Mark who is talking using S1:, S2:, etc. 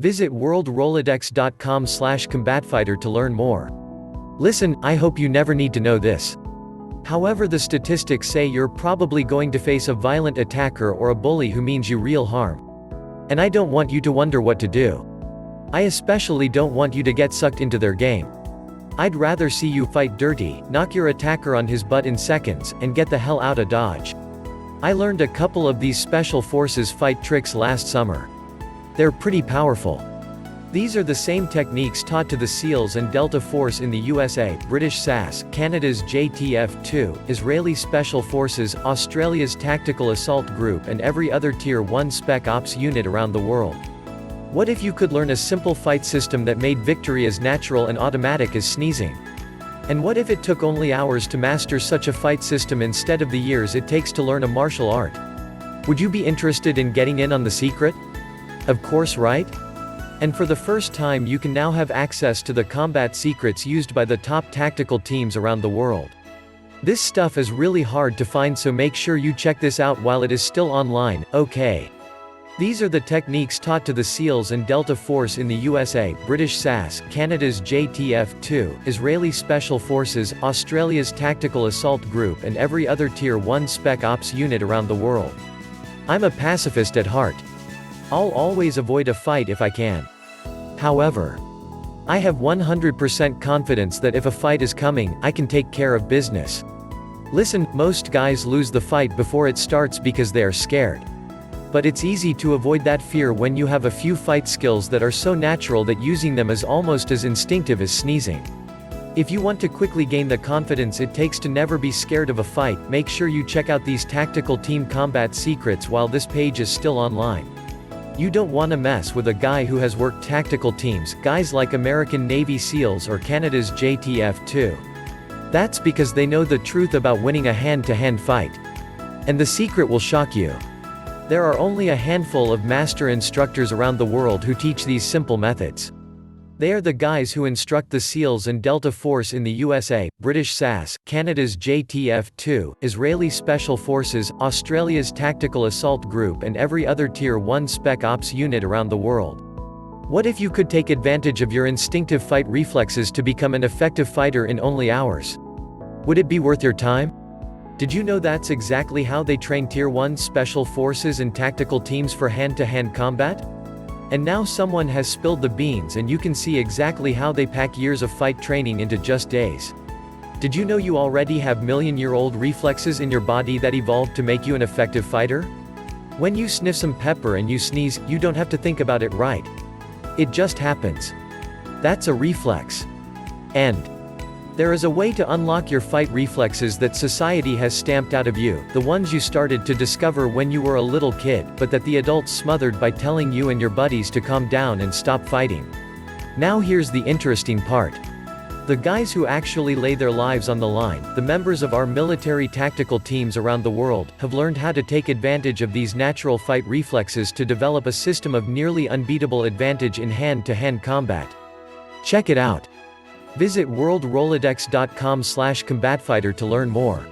S1: Visit worldrolodex.com/combatfighter to learn more. Listen, I hope you never need to know this. However, the statistics say you're probably going to face a violent attacker or a bully who means you real harm. And I don't want you to wonder what to do. I especially don't want you to get sucked into their game. I'd rather see you fight dirty, knock your attacker on his butt in seconds, and get the hell out of Dodge. I learned a couple of these special forces fight tricks last summer. They're pretty powerful. These are the same techniques taught to the SEALs and Delta Force in the USA, British SAS, Canada's JTF-2, Israeli Special Forces, Australia's Tactical Assault Group and every other Tier 1 Spec Ops unit around the world. What if you could learn a simple fight system that made victory as natural and automatic as sneezing? And what if it took only hours to master such a fight system instead of the years it takes to learn a martial art? Would you be interested in getting in on the secret? Of course, right? And for the first time you can now have access to the combat secrets used by the top tactical teams around the world. This stuff is really hard to find, so make sure you check this out while it is still online, okay? These are the techniques taught to the SEALs and Delta Force in the USA, British SAS, Canada's JTF-2, Israeli Special Forces, Australia's Tactical Assault Group and every other Tier 1 Spec Ops unit around the world. I'm a pacifist at heart. I'll always avoid a fight if I can. However, I have 100% confidence that if a fight is coming, I can take care of business. Listen, most guys lose the fight before it starts because they are scared. But it's easy to avoid that fear when you have a few fight skills that are so natural that using them is almost as instinctive as sneezing. If you want to quickly gain the confidence it takes to never be scared of a fight, make sure you check out these tactical team combat secrets while this page is still online. You don't want to mess with a guy who has worked tactical teams, guys like American Navy SEALs or Canada's JTF-2. That's because they know the truth about winning a hand-to-hand fight. And the secret will shock you. There are only a handful of master instructors around the world who teach these simple methods. They are the guys who instruct the SEALs and Delta Force in the USA, British SAS, Canada's JTF-2, Israeli Special Forces, Australia's Tactical Assault Group and every other Tier 1 Spec Ops unit around the world. What if you could take advantage of your instinctive fight reflexes to become an effective fighter in only hours? Would it be worth your time? Did you know that's exactly how they train Tier 1 Special Forces and tactical teams for hand-to-hand combat? And now someone has spilled the beans and you can see exactly how they pack years of fight training into just days. Did you know you already have million-year-old reflexes in your body that evolved to make you an effective fighter? When you sniff some pepper and you sneeze, you don't have to think about it, right? It just happens. That's a reflex. And there is a way to unlock your fight reflexes that society has stamped out of you, the ones you started to discover when you were a little kid, but that the adults smothered by telling you and your buddies to calm down and stop fighting. Now here's the interesting part. The guys who actually lay their lives on the line, the members of our military tactical teams around the world, have learned how to take advantage of these natural fight reflexes to develop a system of nearly unbeatable advantage in hand-to-hand combat. Check it out. Visit worldrolodex.com/combatfighter to learn more.